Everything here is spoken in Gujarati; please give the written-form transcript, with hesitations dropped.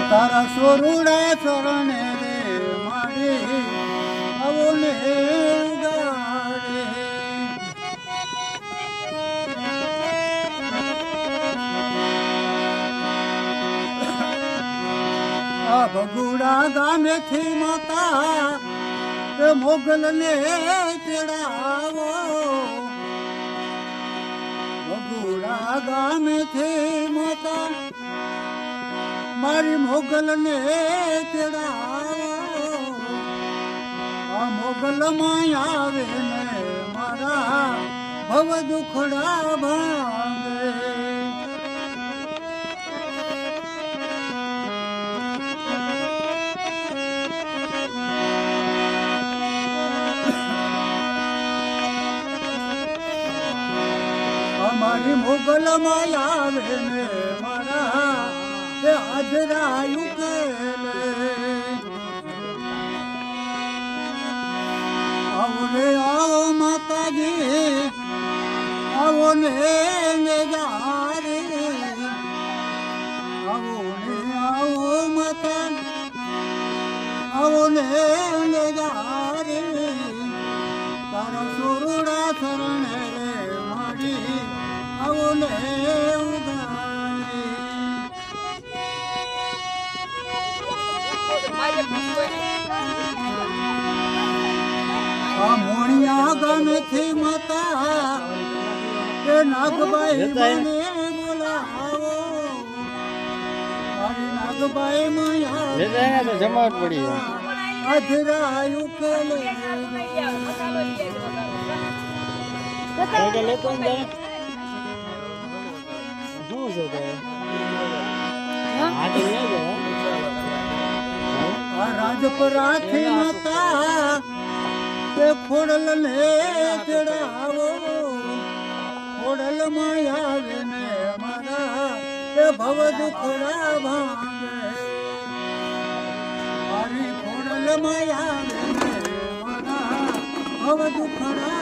તારા સોરુડા ચરણે રે મારી આવો ને ગાડે આ ભગુડા ગામેથી માતા એ મોગલ ને ચડાવો ભગુડા ગામેથી માતા મારી મોગલ ને ચડાવો આ મોગલ માં આવે ને મારા ભવ દુખડા ભાંગે મારી મોગલ માં આવે ને મારા એ હાજરાયું કેલે આવો રે આવો માતાજી આવો ને જારે આવો ને આવો માતા આવો ને જારે તારા સોરુડા શરણે રે મારી આવો ને ઉગારે આ મોણિયા ગામેથી માતા એ નાગબાઈ મને બોલાવો મારી નાગબાઈ માયા જમાવટ પડી અધરાયું કેલે લેતો ને રાજપરાથી માતા તે ખોડલ ને ચડાવો ખોડલ માં આવે ને મારા એ ભવ દુખડા ભાંગે મારી ખોડલ માં આવે ને મારા ભવ દુખડા